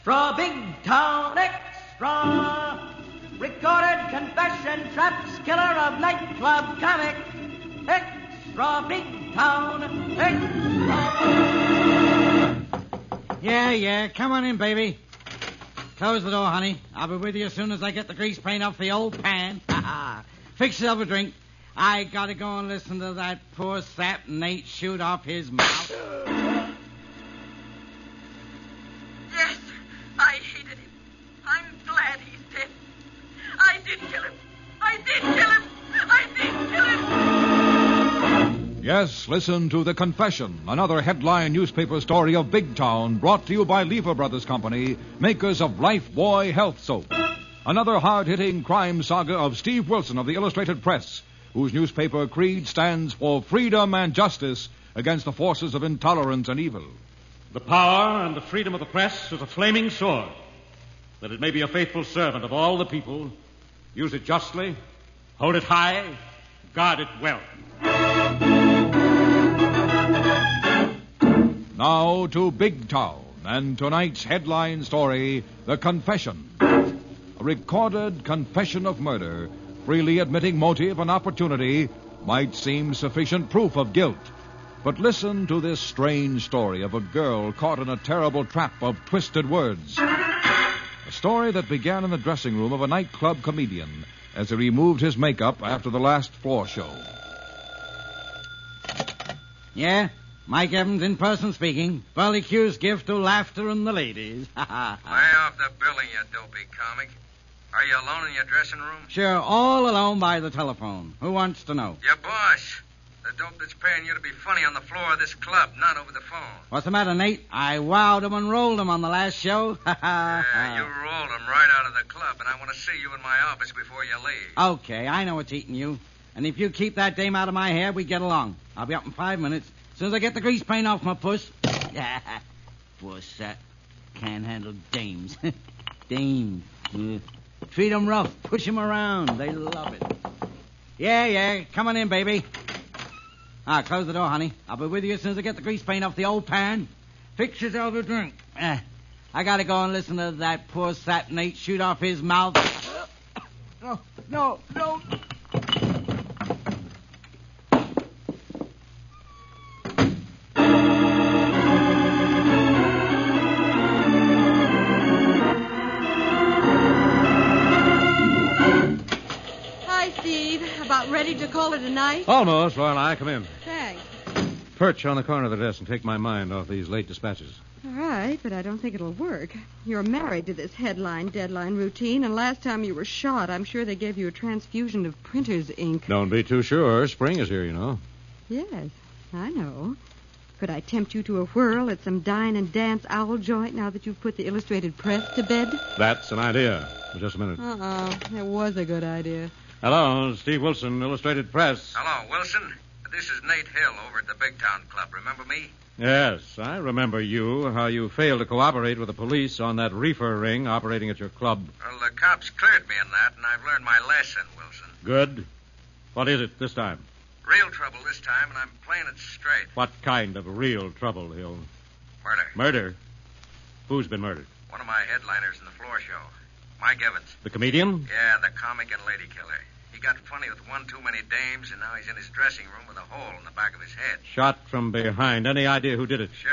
Extra, big town extra. Recorded confession, traps, killer of nightclub comic. Extra, big town extra. Yeah, come on in, baby. Close the door, honey. I'll be with you as soon as I get the grease paint off the old pan. Fix yourself a drink. I gotta go and listen to that poor sap Nate shoot off his mouth. Yes, I hated him. I'm glad he's dead. I did kill him. Yes, listen to The Confession, another headline newspaper story of Big Town, brought to you by Lever Brothers Company, makers of Lifebuoy Health Soap. Another hard-hitting crime saga of Steve Wilson of the Illustrated Press, whose newspaper creed stands for freedom and justice against the forces of intolerance and evil. The power and the freedom of the press is a flaming sword, that it may be a faithful servant of all the people. Use it justly, hold it high, guard it well. Now to Big Town, and tonight's headline story, The Confession. A recorded confession of murder, freely admitting motive and opportunity, might seem sufficient proof of guilt. But listen to this strange story of a girl caught in a terrible trap of twisted words. A story that began in the dressing room of a nightclub comedian as he removed his makeup after the last floor show. Yeah? Mike Evans in person speaking. Burley Q's gift to laughter and the ladies. Lay off the billing, you dopey comic. Are you alone in your dressing room? Sure, all alone by the telephone. Who wants to know? Your boss. The dope that's paying you to be funny on the floor of this club, not over the phone. What's the matter, Nate? I wowed him and rolled him on the last show. Yeah, you rolled him right out of the club, and I want to see you in my office before you leave. Okay, I know what's eating you. And if you keep that dame out of my hair, we get along. I'll be up in 5 minutes. As soon as I get the grease paint off my puss. Puss, can't handle dames. Dames. Treat them rough. Push them around. They love it. Yeah. Come on in, baby. Close the door, honey. I'll be with you as soon as I get the grease paint off the old pan. Fix yourself a drink. I gotta go and listen to that poor sap Nate shoot off his mouth. No. About ready to call it a night? Almost, Lorelei. Come in. Thanks. Perch on the corner of the desk and take my mind off these late dispatches. All right, but I don't think it'll work. You're married to this deadline routine, and last time you were shot, I'm sure they gave you a transfusion of printer's ink. Don't be too sure. Spring is here, you know. Yes, I know. Could I tempt you to a whirl at some dine and dance owl joint now that you've put the Illustrated Press to bed? That's an idea. Just a minute. It was a good idea. Hello, Steve Wilson, Illustrated Press. Hello, Wilson. This is Nate Hill over at the Big Town Club. Remember me? Yes, I remember you, how you failed to cooperate with the police on that reefer ring operating at your club. Well, the cops cleared me in that, and I've learned my lesson, Wilson. Good. What is it this time? Real trouble this time, and I'm playing it straight. What kind of real trouble, Hill? Murder. Murder? Who's been murdered? One of my headliners in the floor show. Mike Evans. The comedian? Yeah, the comic and lady killer. He got funny with one too many dames, and now he's in his dressing room with a hole in the back of his head. Shot from behind. Any idea who did it? Sure.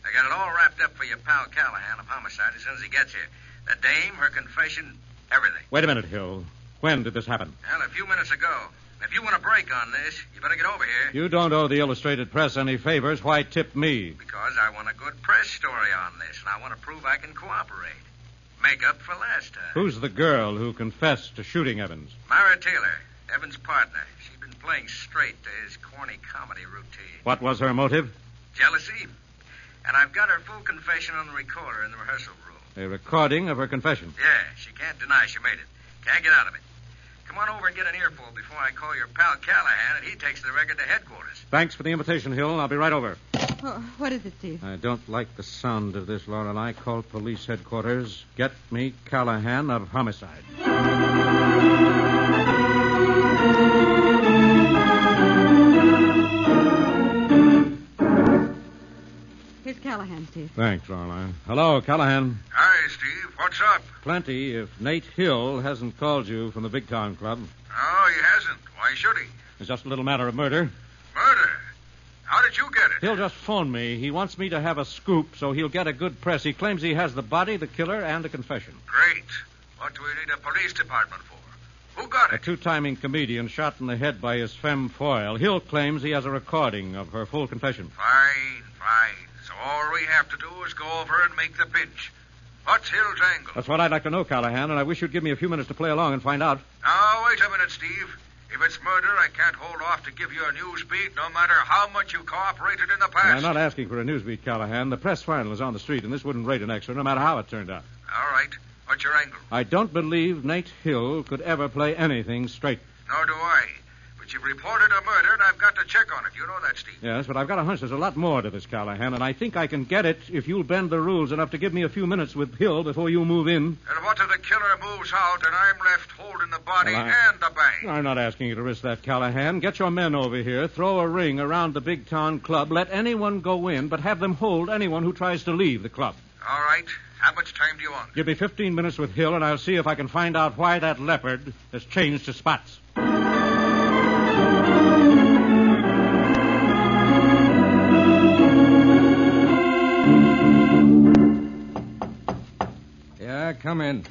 I got it all wrapped up for your pal Callahan of homicide as soon as he gets here. The dame, her confession, everything. Wait a minute, Hill. When did this happen? Well, a few minutes ago. If you want a break on this, you better get over here. You don't owe the Illustrated Press any favors. Why tip me? Because I want a good press story on this, and I want to prove I can cooperate. Make up for last time. Who's the girl who confessed to shooting Evans? Myra Taylor, Evans' partner. She's been playing straight to his corny comedy routine. What was her motive? Jealousy. And I've got her full confession on the recorder in the rehearsal room. A recording of her confession? Yeah, she can't deny she made it. Can't get out of it. Come on over and get an earful before I call your pal Callahan, and he takes the record to headquarters. Thanks for the invitation, Hill. I'll be right over. Oh, what is it, Steve? I don't like the sound of this, Lorelei. Call police headquarters. Get me Callahan of homicide. Here's Callahan, Steve. Thanks, Lorelei. Hello, Callahan. How are What's up? Plenty, if Nate Hill hasn't called you from the Big Town Club. No, he hasn't. Why should he? It's just a little matter of murder. Murder? How did you get it? He'll just phone me. He wants me to have a scoop so he'll get a good press. He claims he has the body, the killer, and a confession. Great. What do we need a police department for? Who got A it? two-timing comedian shot in the head by his femme foil. Hill claims he has a recording of her full confession. Fine. So all we have to do is go over and make the pinch. What's Hill's angle? That's what I'd like to know, Callahan, and I wish you'd give me a few minutes to play along and find out. Now, wait a minute, Steve. If it's murder, I can't hold off to give you a news beat, no matter how much you cooperated in the past. I'm not asking for a news beat, Callahan. The press final is on the street, and this wouldn't rate an extra, no matter how it turned out. All right. What's your angle? I don't believe Nate Hill could ever play anything straight. Nor do I. But you've reported a murder, and I've got to check on it. You know that, Steve. Yes, but I've got a hunch there's a lot more to this, Callahan, and I think I can get it if you'll bend the rules enough to give me a few minutes with Hill before you move in. And what if the killer moves out and I'm left holding the body Well, and the bank? I'm not asking you to risk that, Callahan. Get your men over here, throw a ring around the Big Town Club, let anyone go in, but have them hold anyone who tries to leave the club. All right. How much time do you want? Give me 15 minutes with Hill, and I'll see if I can find out why that leopard has changed his spots. Yeah, come in.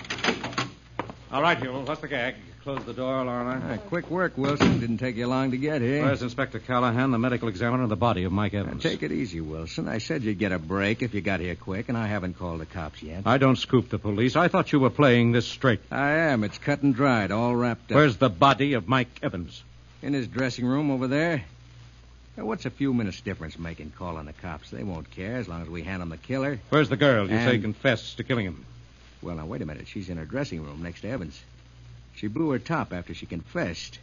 All right, Hill. What's the gag? Close the door, Lorna. Quick work, Wilson. Didn't take you long to get here. Where's Inspector Callahan, the medical examiner, of the body of Mike Evans? Take it easy, Wilson. I said you'd get a break if you got here quick, and I haven't called the cops yet. I don't scoop the police. I thought you were playing this straight. I am. It's cut and dried, all wrapped up. Where's the body of Mike Evans? In his dressing room over there. Now, what's a few minutes difference making calling the cops? They won't care as long as we hand them the killer. Where's the girl you say And- confessed to killing him? Well, now, wait a minute. She's in her dressing room next to Evans. She blew her top after she confessed.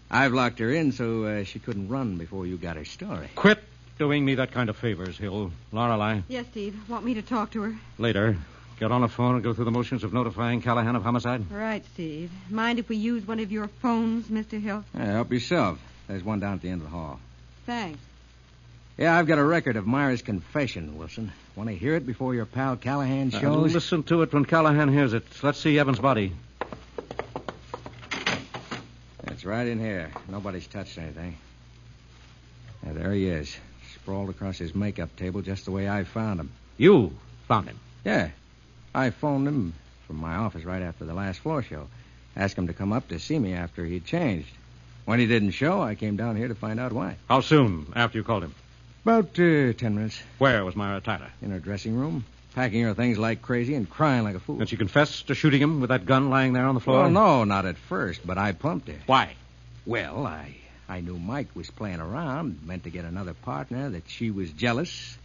I've locked her in so she couldn't run before you got her story. Quit doing me that kind of favors, Hill. Lorelei, Yes, Steve. Want me to talk to her? later. Get on the phone and go through the motions of notifying Callahan of homicide. Right, Steve. Mind if we use one of your phones, Mr. Hill? Yeah, help yourself. There's one down at the end of the hall. Thanks. Yeah, I've got a record of Myra's confession, Wilson. Want to hear it before your pal Callahan shows? Listen to it when Callahan hears it. Let's see Evans' body. It's right in here. Nobody's touched anything. Yeah, there he is, sprawled across his makeup table just the way I found him. You found him. Yeah, I phoned him from my office right after the last floor show. Asked him to come up to see me after he'd changed. When he didn't show, I came down here to find out why. How soon after you called him? About 10 minutes. Where was Myra Tyler? In her dressing room, packing her things like crazy and crying like a fool. Did she confess to shooting him with that gun lying there on the floor? Well, no, not at first, but I pumped her. Why? Well, I knew Mike was playing around, meant to get another partner, that she was jealous.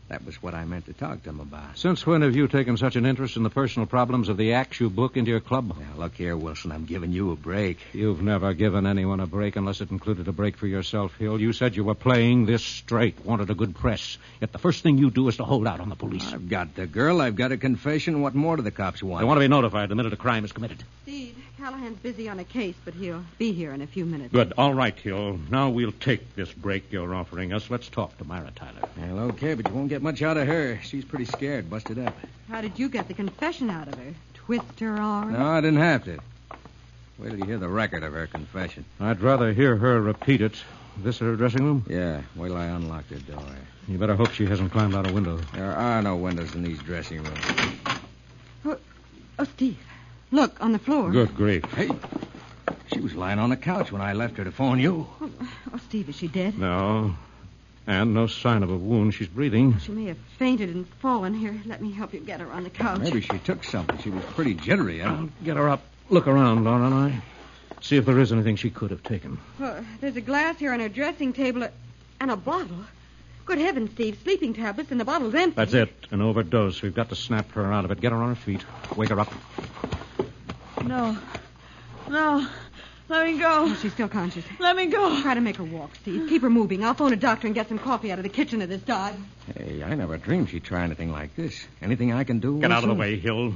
That was what I meant to talk to him about. Since when have you taken such an interest in the personal problems of the acts you book into your club? Now, look here, Wilson, I'm giving you a break. You've never given anyone a break unless it included a break for yourself, Hill. You said you were playing this straight, wanted a good press. Yet the first thing you do is to hold out on the police. I've got the girl, I've got a confession. What more do the cops want? They want to be notified the minute a crime is committed. Steve, Callahan's busy on a case, but he'll be here in a few minutes. Good. All right, Hill. Now we'll take this break you're offering us. Let's talk to Myra Tyler. Well, okay, but you won't get much out of her. She's pretty scared, busted up. How did you get the confession out of her? Twist her arm? No, I didn't have to. Wait till you hear the record of her confession. I'd rather hear her repeat it. This her dressing room? Yeah, wait till I unlock the door. You better hope she hasn't climbed out a window. There are no windows in these dressing rooms. Oh, Steve. Look, on the floor. Good grief. Hey, she was lying on the couch when I left her to phone you. Oh, Steve, is she dead? No. And no sign of a wound. She's breathing. She may have fainted and fallen. Here, let me help you get her on the couch. Maybe she took something. She was pretty jittery. I'll get her up. Look around, Laura and I. See if there is anything she could have taken. There's a glass here on her dressing table and a bottle. Good heavens, Steve. Sleeping tablets and the bottle's empty. That's it. An overdose. We've got to snap her out of it. Get her on her feet. Wake her up. No. Let me go. Oh, she's still conscious. Let me go. Try to make her walk, Steve. Keep her moving. I'll phone a doctor and get some coffee out of the kitchen of this dog. Hey, I never dreamed she'd try anything like this. Anything I can do? Get out of the Wilson? way, Hill.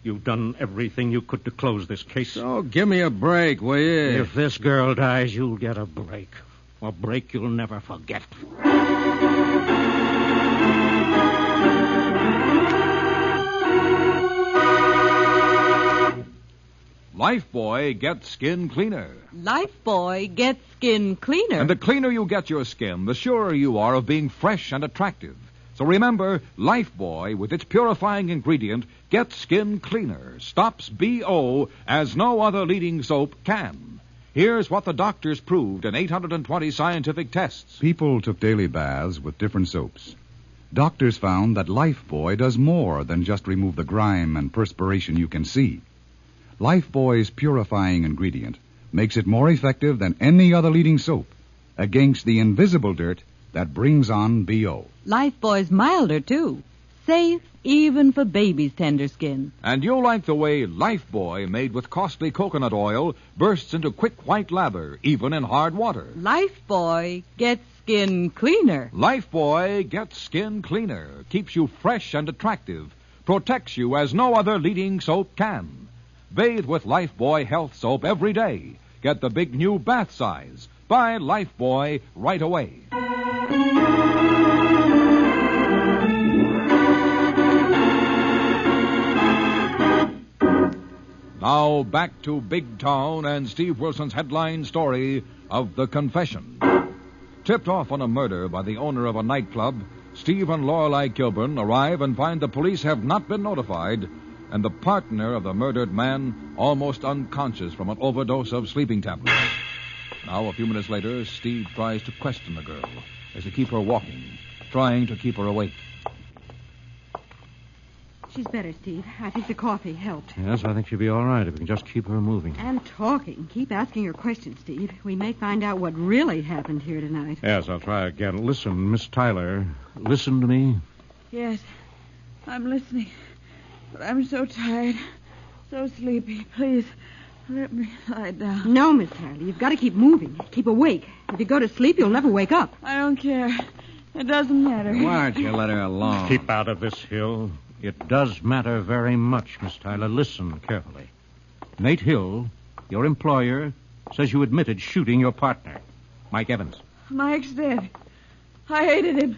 You've done everything you could to close this case. Oh, give me a break, will you? If this girl dies, you'll get a break. A break you'll never forget. Lifebuoy gets skin cleaner. Lifebuoy gets skin cleaner. And the cleaner you get your skin, the surer you are of being fresh and attractive. So remember, Lifebuoy, with its purifying ingredient, gets skin cleaner, stops BO as no other leading soap can. Here's what the doctors proved in 820 scientific tests. People took daily baths with different soaps. Doctors found that Lifebuoy does more than just remove the grime and perspiration you can see. Lifebuoy's purifying ingredient makes it more effective than any other leading soap against the invisible dirt that brings on BO. Lifebuoy's milder, too. Safe even for baby's tender skin. And you'll like the way Lifebuoy, made with costly coconut oil, bursts into quick white lather, even in hard water. Lifebuoy gets skin cleaner. Lifebuoy gets skin cleaner, keeps you fresh and attractive, protects you as no other leading soap can. Bathe with Lifebuoy Health Soap every day. Get the big new bath size. Buy Lifebuoy right away. Now back to Big Town and Steve Wilson's headline story of The Confession. Tipped off on a murder by the owner of a nightclub, Steve and Lorelei Kilburn arrive and find the police have not been notified, and the partner of the murdered man almost unconscious from an overdose of sleeping tablets. Now, a few minutes later, Steve tries to question the girl as they keep her walking, trying to keep her awake. She's better, Steve. I think the coffee helped. Yes, I think she'll be all right if we can just keep her moving. And talking. Keep asking your questions, Steve. We may find out what really happened here tonight. Yes, I'll try again. Listen, Miss Tyler. Listen to me. Yes, I'm listening. But I'm so tired, so sleepy. Please, let me lie down. No, Miss Tyler. You've got to keep moving. Keep awake. If you go to sleep, you'll never wake up. I don't care. It doesn't matter. Why don't you let her alone? Keep out of this, Hill. It does matter very much, Miss Tyler. Listen carefully. Nate Hill, your employer, says you admitted shooting your partner, Mike Evans. Mike's dead. I hated him.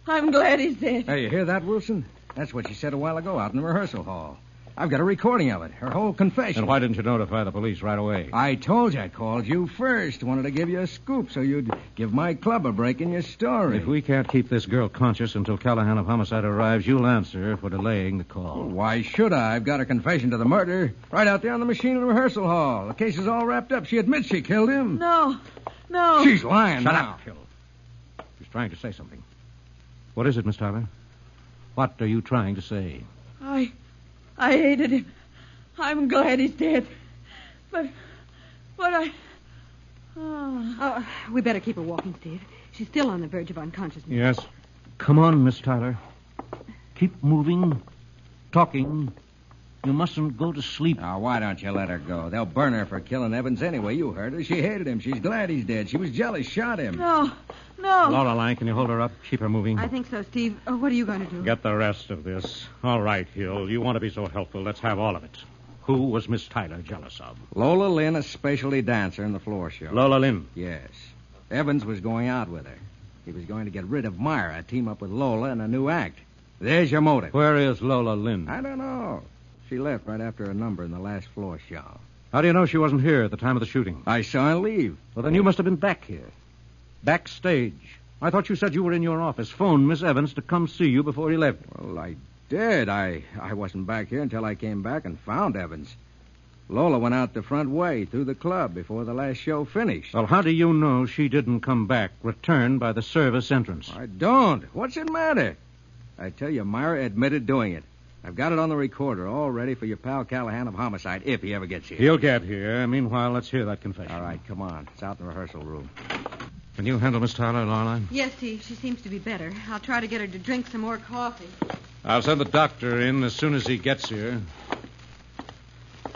I'm glad he's dead. Hey, you hear that, Wilson? That's what she said a while ago out in the rehearsal hall. I've got a recording of it, her whole confession. And why didn't you notify the police right away? I told you I called you first. Wanted to give you a scoop so you'd give my club a break in your story. If we can't keep this girl conscious until Callahan of Homicide arrives, you'll answer for delaying the call. Well, why should I? I've got her confession to the murder right out there on the machine in the rehearsal hall. The case is all wrapped up. She admits she killed him. No. She's lying Shut now. up, Hill. She's trying to say something. What is it, Miss Tyler? What are you trying to say? I hated him. I'm glad he's dead. But I... Oh, we better keep her walking, Steve. She's still on the verge of unconsciousness. Yes. Come on, Miss Tyler. Keep moving, talking. You mustn't go to sleep. Now, why don't you let her go? They'll burn her for killing Evans anyway. You heard her. She hated him. She's glad he's dead. She was jealous, shot him. No. Lorelei, can you hold her up? Keep her moving. I think so, Steve. What are you going to do? Get the rest of this. All right, Hill. You want to be so helpful. Let's have all of it. Who was Miss Tyler jealous of? Lola Lynn, a specialty dancer in the floor show. Lola Lynn. Yes. Evans was going out with her. He was going to get rid of Myra, team up with Lola in a new act. There's your motive. Where is Lola Lynn? I don't know. She left right after a number in the last floor show. How do you know she wasn't here at the time of the shooting? I saw her leave. Well, then you must have been back here. Backstage. I thought you said you were in your office. Phoned Miss Evans to come see you before he left. Well, I did. I wasn't back here until I came back and found Evans. Lola went out the front way through the club before the last show finished. Well, how do you know she didn't come back, return by the service entrance? I don't. What's it matter? I tell you, Myra admitted doing it. I've got it on the recorder, all ready for your pal Callahan of Homicide, if he ever gets here. He'll get here. Meanwhile, let's hear that confession. All right, come on. It's out in the rehearsal room. Can you handle Miss Tyler, Lorelei? Yes, Steve. She seems to be better. I'll try to get her to drink some more coffee. I'll send the doctor in as soon as he gets here.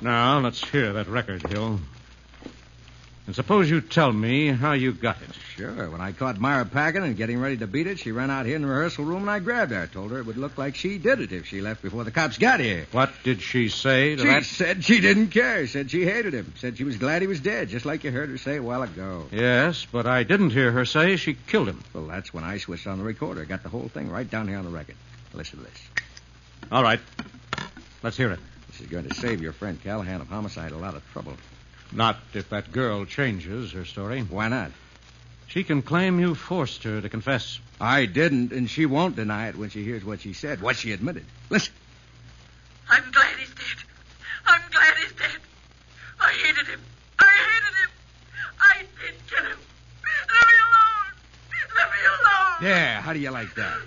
Now, let's hear that record, Hill. And suppose you tell me how you got it. Sure. When I caught Myra packing and getting ready to beat it, she ran out here in the rehearsal room and I grabbed her. I told her it would look like she did it if she left before the cops got here. What did she say to that? She said she didn't care. Said she hated him. Said she was glad he was dead, just like you heard her say a while ago. Yes, but I didn't hear her say she killed him. Well, that's when I switched on the recorder. Got the whole thing right down here on the record. Listen to this. All right. Let's hear it. This is going to save your friend Callahan of homicide a lot of trouble. Not if that girl changes her story. Why not? She can claim you forced her to confess. I didn't, and she won't deny it when she hears what she said, what she admitted. Listen. I'm glad he's dead. I'm glad he's dead. I hated him. I did kill him. Let me alone. Let me alone. Yeah, how do you like that?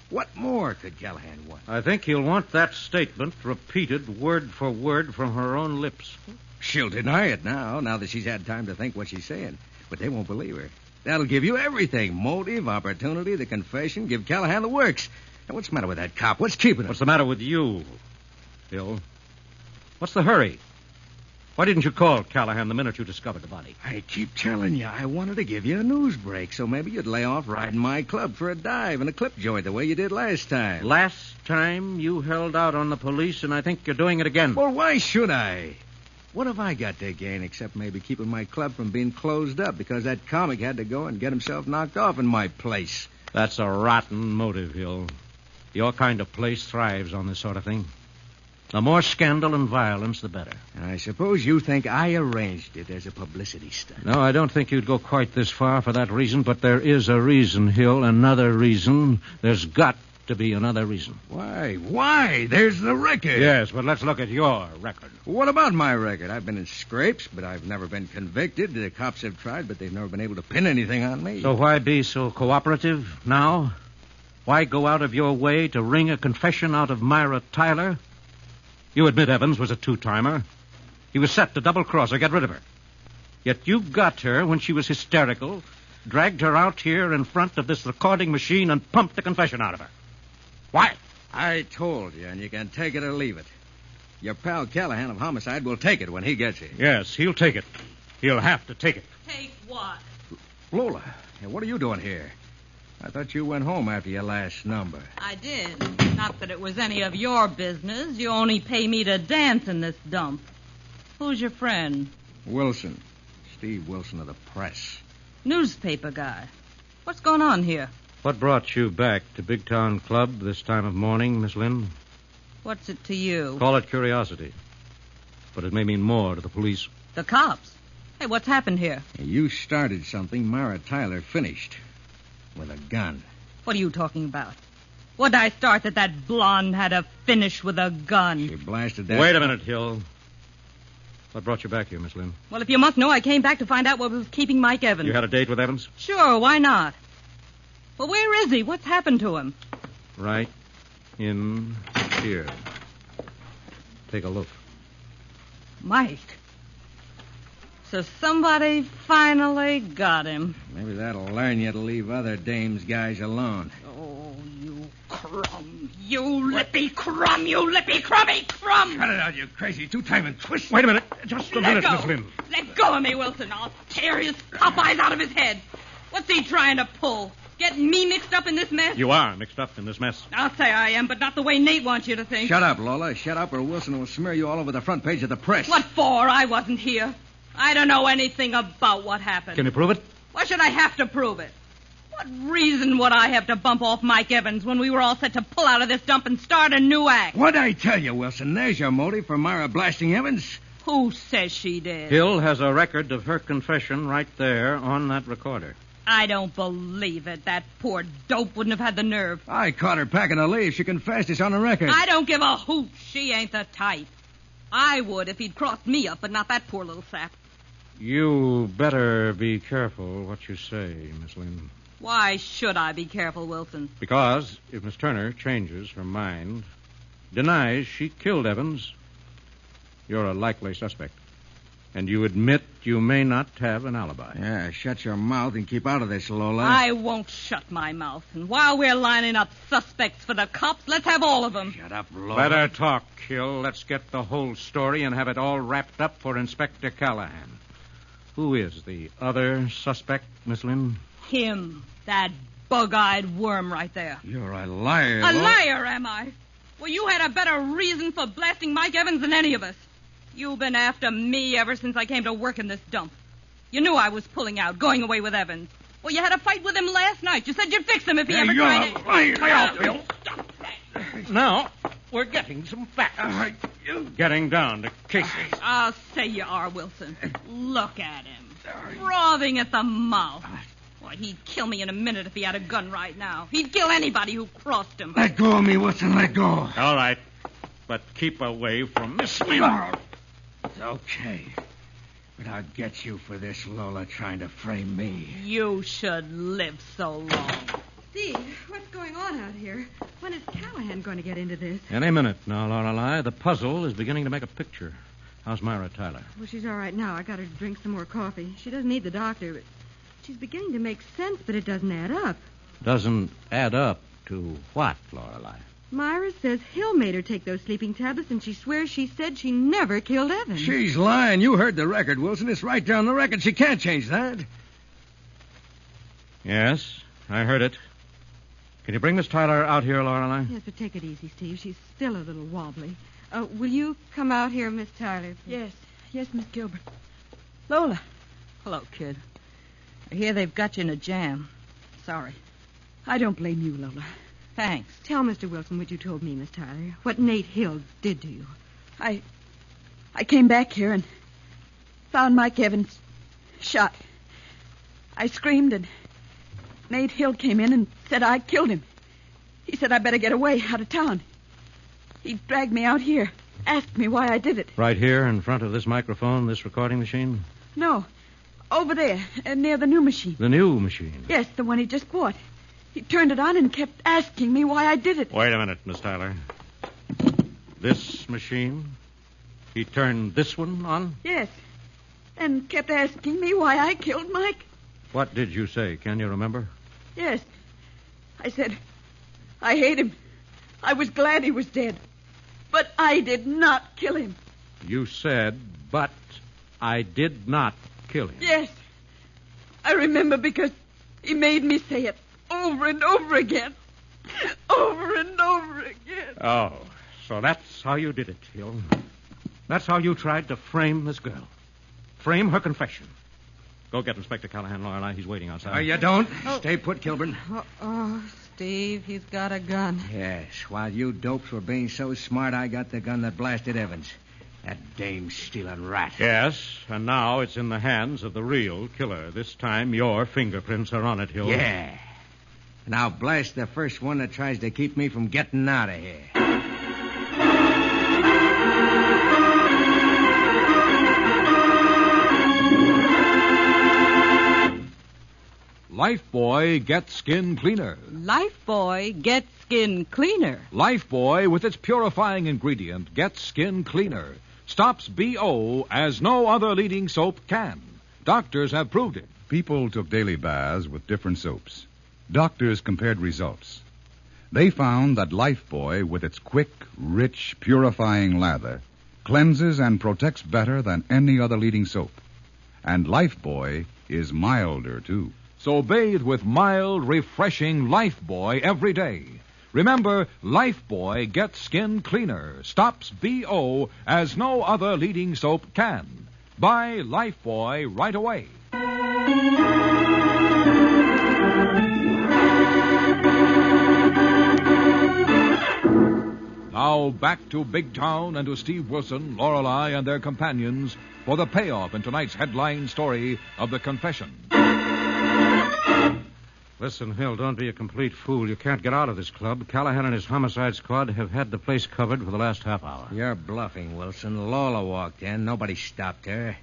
What more could Callahan want? I think he'll want that statement repeated word for word from her own lips. She'll deny it now that she's had time to think what she's saying. But they won't believe her. That'll give you everything. Motive, opportunity, the confession. Give Callahan the works. And what's the matter with that cop? What's keeping him? What's the matter with you, Bill? What's the hurry? Why didn't you call Callahan the minute you discovered the body? I keep telling you, I wanted to give you a news break, so maybe you'd lay off riding my club for a dive and a clip joint the way you did last time. Last time you held out on the police, and I think you're doing it again. Well, why should I? What have I got to gain except maybe keeping my club from being closed up because that comic had to go and get himself knocked off in my place? That's a rotten motive, Hill. Your kind of place thrives on this sort of thing. The more scandal and violence, the better. And I suppose you think I arranged it as a publicity stunt. No, I don't think you'd go quite this far for that reason, but there is a reason, Hill, another reason. There's got to be another reason. Why? There's the record. Yes, but let's look at your record. What about my record? I've been in scrapes, but I've never been convicted. The cops have tried, but they've never been able to pin anything on me. So why be so cooperative now? Why go out of your way to wring a confession out of Myra Tyler? You admit Evans was a two-timer. He was set to double-cross her, get rid of her. Yet you got her when she was hysterical, dragged her out here in front of this recording machine, and pumped the confession out of her. Why? I told you, and you can take it or leave it. Your pal Callahan of homicide will take it when he gets here. Yes, he'll take it. He'll have to take it. Take what? Lola, what are you doing here? I thought you went home after your last number. I did. Not that it was any of your business. You only pay me to dance in this dump. Who's your friend? Wilson. Steve Wilson of the Press. Newspaper guy. What's going on here? What brought you back to Big Town Club this time of morning, Miss Lynn? What's it to you? Call it curiosity. But it may mean more to the police. The cops. Hey, what's happened here? You started something Myra Tyler finished. With a gun. What are you talking about? What'd I start that blonde had a finish with a gun? She blasted that... Wait a minute, Hill. What brought you back here, Miss Lynn? Well, if you must know, I came back to find out what was keeping Mike Evans. You had a date with Evans? Sure, why not? Well, where is he? What's happened to him? Right in here. Take a look. Mike. So somebody finally got him. Maybe that'll learn you to leave other dames' guys alone. Oh, you crumb. You lippy crumb. You lippy crummy crumb. Cut it out, you crazy two-timing twist. Wait a minute. Just a minute, go. Miss Lynn. Let go of me, Wilson. I'll tear his Popeyes out of his head. What's he trying to pull? Getting me mixed up in this mess? You are mixed up in this mess. I'll say I am, but not the way Nate wants you to think. Shut up, Lola. Shut up, or Wilson will smear you all over the front page of the press. What for? I wasn't here. I don't know anything about what happened. Can you prove it? Why should I have to prove it? What reason would I have to bump off Mike Evans when we were all set to pull out of this dump and start a new act? What'd I tell you, Wilson? There's your motive for Myra blasting Evans. Who says she did? Hill has a record of her confession right there on that recorder. I don't believe it. That poor dope wouldn't have had the nerve. I caught her packing a leaf. She confessed. It's on the record. I don't give a hoot. She ain't the type. I would if he'd crossed me up, but not that poor little sap. You better be careful what you say, Miss Lynn. Why should I be careful, Wilson? Because if Miss Turner changes her mind, denies she killed Evans, you're a likely suspect. And you admit you may not have an alibi. Yeah, shut your mouth and keep out of this, Lola. I won't shut my mouth. And while we're lining up suspects for the cops, let's have all of them. Shut up, Lola. Better talk, Hill. Let's get the whole story and have it all wrapped up for Inspector Callahan. Who is the other suspect, Miss Lynn? Him. That bug-eyed worm right there. You're a liar, A Lola. liar, am I? Well, you had a better reason for blasting Mike Evans than any of us. You've been after me ever since I came to work in this dump. You knew I was pulling out, going away with Evans. Well, you had a fight with him last night. You said you'd fix him if he ever tried to... You're a liar. Now, we're getting some facts. Getting down to cases. I'll say you are, Wilson. Look at him. Frothing at the mouth. Why, he'd kill me in a minute if he had a gun right now. He'd kill anybody who crossed him. Let go of me, Wilson. Let go. All right. But keep away from Miss It's okay. But I'll get you for this, Lola, trying to frame me. You should live so long. Steve, what's going on out here? When is Callahan going to get into this? Any minute now, Lorelei. The puzzle is beginning to make a picture. How's Myra Tyler? Well, she's all right now. I got her to drink some more coffee. She doesn't need the doctor, but she's beginning to make sense, but it doesn't add up. Doesn't add up to what, Lorelei? Myra says Hill made her take those sleeping tablets, and she swears she said she never killed Evans. She's lying. You heard the record, Wilson. It's right down the record. She can't change that. Yes, I heard it. Can you bring Miss Tyler out here, Lorelei? Yes, but take it easy, Steve. She's still a little wobbly. Will you come out here, Miss Tyler? Please? Yes, Miss Gilbert. Lola. Hello, kid. I hear they've got you in a jam. Sorry. I don't blame you, Lola. Thanks. Tell Mr. Wilson what you told me, Miss Tyler. What Nate Hill did to you. I came back here and found Mike Evans shot. I screamed, and Nate Hill came in and said I killed him. He said I better get away out of town. He dragged me out here, asked me why I did it. Right here in front of this microphone, this recording machine? No, over there, near the new machine. The new machine? Yes, the one he just bought. He turned it on and kept asking me why I did it. Wait a minute, Miss Tyler. This machine? He turned this one on? Yes, and kept asking me why I killed Mike. What did you say? Can you remember? Yes. I said, I hate him. I was glad he was dead. But I did not kill him. You said, but I did not kill him. Yes. I remember because he made me say it over and over again. Over and over again. Oh, so that's how you did it, Hill. That's how you tried to frame this girl. Frame her confession. Go get Inspector Callahan, Lorelei. He's waiting outside. Oh, you don't? Stay put, Kilburn. Oh, Steve, he's got a gun. Yes, while you dopes were being so smart, I got the gun that blasted Evans. That dame-stealing rat. Yes, and now it's in the hands of the real killer. This time your fingerprints are on it, Hill. Yeah. Now blast the first one that tries to keep me from getting out of here. Lifebuoy gets skin cleaner. Lifebuoy gets skin cleaner. Lifebuoy, with its purifying ingredient, gets skin cleaner. Stops BO as no other leading soap can. Doctors have proved it. People took daily baths with different soaps. Doctors compared results. They found that Lifebuoy, with its quick, rich, purifying lather, cleanses and protects better than any other leading soap. And Lifebuoy is milder, too. So bathe with mild, refreshing Lifebuoy every day. Remember, Lifebuoy gets skin cleaner, stops BO as no other leading soap can. Buy Lifebuoy right away. Now back to Big Town and to Steve Wilson, Lorelei, and their companions for the payoff in tonight's headline story of The Confession. Listen, Hill, don't be a complete fool. You can't get out of this club. Callahan and his homicide squad have had the place covered for the last half hour. You're bluffing, Wilson. Lola walked in. Nobody stopped her.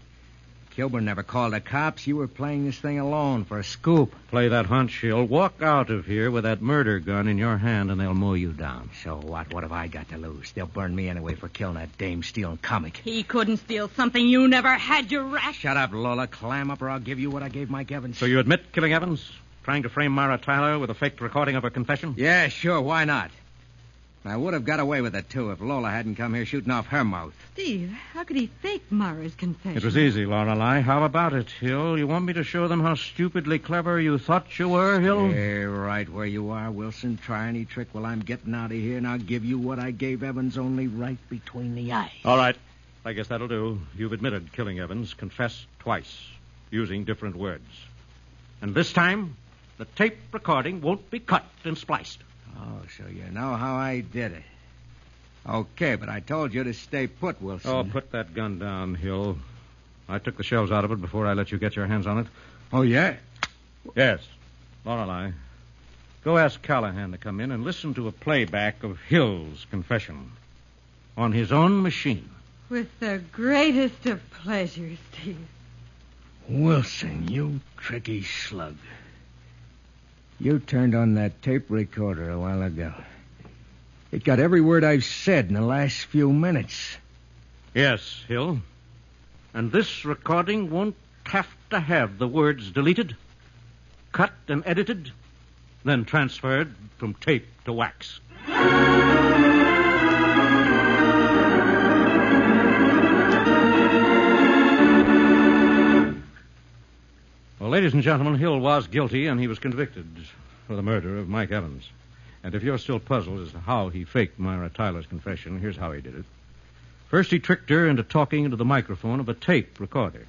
Kilburn never called the cops. You were playing this thing alone for a scoop. Play that hunch, Hill. Walk out of here with that murder gun in your hand, and they'll mow you down. So what? What have I got to lose? They'll burn me anyway for killing that dame-stealing comic. He couldn't steal something you never had, you rat. Shut up, Lola. Clam up or I'll give you what I gave Mike Evans. So you admit killing Evans? Trying to frame Myra Tyler with a faked recording of her confession? Yeah, sure. Why not? I would have got away with it, too, if Lola hadn't come here shooting off her mouth. Steve, how could he fake Myra's confession? It was easy, Lorelei. How about it, Hill? You want me to show them how stupidly clever you thought you were, Hill? Yeah, right where you are, Wilson. Try any trick while I'm getting out of here, and I'll give you what I gave Evans, only right between the eyes. All right. I guess that'll do. You've admitted killing Evans, confessed twice, using different words. And this time, the tape recording won't be cut and spliced. Oh, so you know how I did it. Okay, but I told you to stay put, Wilson. Oh, put that gun down, Hill. I took the shells out of it before I let you get your hands on it. Oh, yeah? Yes. Lorelei, go ask Callahan to come in and listen to a playback of Hill's confession on his own machine. With the greatest of pleasures, Steve. Wilson, you tricky slug. You turned on that tape recorder a while ago. It got every word I've said in the last few minutes. Yes, Hill. And this recording won't have to have the words deleted, cut and edited, then transferred from tape to wax. Well, ladies and gentlemen, Hill was guilty, and he was convicted for the murder of Mike Evans. And if you're still puzzled as to how he faked Myra Tyler's confession, here's how he did it. First, he tricked her into talking into the microphone of a tape recorder.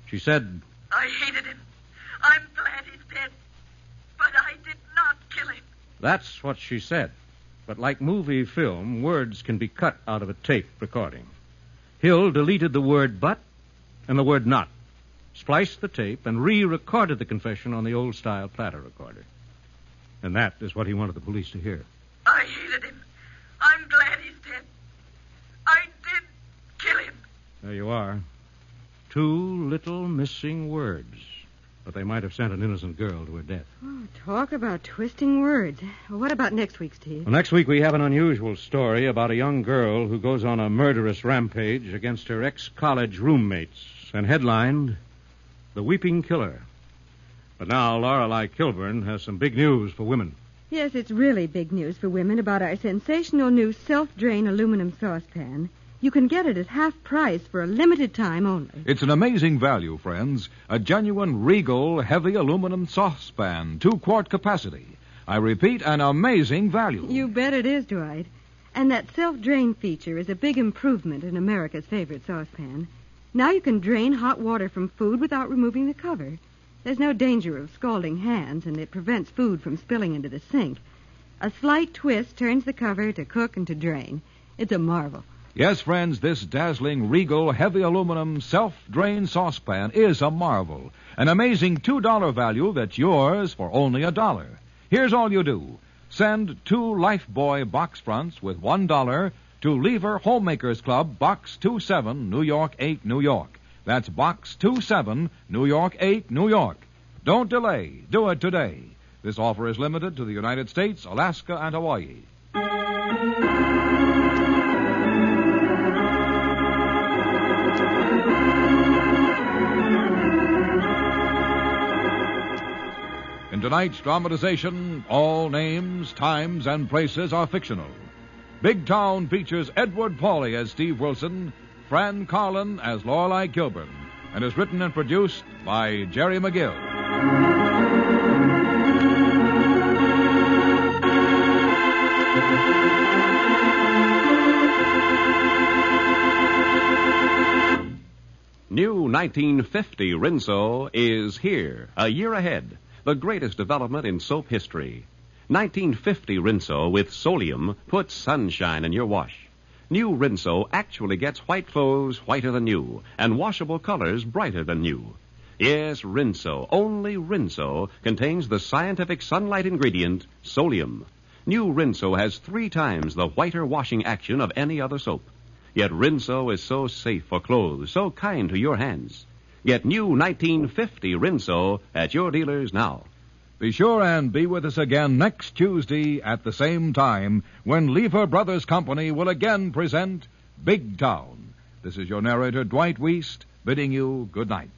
She said, I hated him. I'm glad he's dead. But I did not kill him. That's what she said. But like movie film, words can be cut out of a tape recording. Hill deleted the word but and the word not, spliced the tape, and re-recorded the confession on the old-style platter recorder. And that is what he wanted the police to hear. I hated him. I'm glad he's dead. I did kill him. There you are. 2 little missing words. But they might have sent an innocent girl to her death. Oh, talk about twisting words. Well, what about next week, Steve? Well, next week we have an unusual story about a young girl who goes on a murderous rampage against her ex-college roommates, and headlined, The Weeping Killer. But now Lorelei Kilburn has some big news for women. Yes, it's really big news for women about our sensational new self-drain aluminum saucepan. You can get it at half price for a limited time only. It's an amazing value, friends. A genuine Regal heavy aluminum saucepan, 2-quart capacity. I repeat, an amazing value. You bet it is, Dwight. And that self-drain feature is a big improvement in America's favorite saucepan. Now you can drain hot water from food without removing the cover. There's no danger of scalding hands, and it prevents food from spilling into the sink. A slight twist turns the cover to cook and to drain. It's a marvel. Yes, friends, this dazzling Regal heavy aluminum self-drain saucepan is a marvel. An amazing $2 value that's yours for only $1. Here's all you do. Send 2 Lifebuoy box fronts with $1 to Lever Homemakers Club, Box 27, New York 8, New York. That's Box 27, New York 8, New York. Don't delay. Do it today. This offer is limited to the United States, Alaska, and Hawaii. In tonight's dramatization, all names, times, and places are fictional. Big Town features Edward Pauley as Steve Wilson, Fran Carlin as Lorelei Kilburn, and is written and produced by Jerry McGill. New 1950 Rinso is here, a year ahead. The greatest development in soap history. 1950 Rinso with Solium puts sunshine in your wash. New Rinso actually gets white clothes whiter than new and washable colors brighter than new. Yes, Rinso, only Rinso, contains the scientific sunlight ingredient, Solium. New Rinso has 3 times the whiter washing action of any other soap. Yet Rinso is so safe for clothes, so kind to your hands. Get new 1950 Rinso at your dealers now. Be sure and be with us again next Tuesday at the same time when Lever Brothers Company will again present Big Town. This is your narrator, Dwight Wiest, bidding you good night.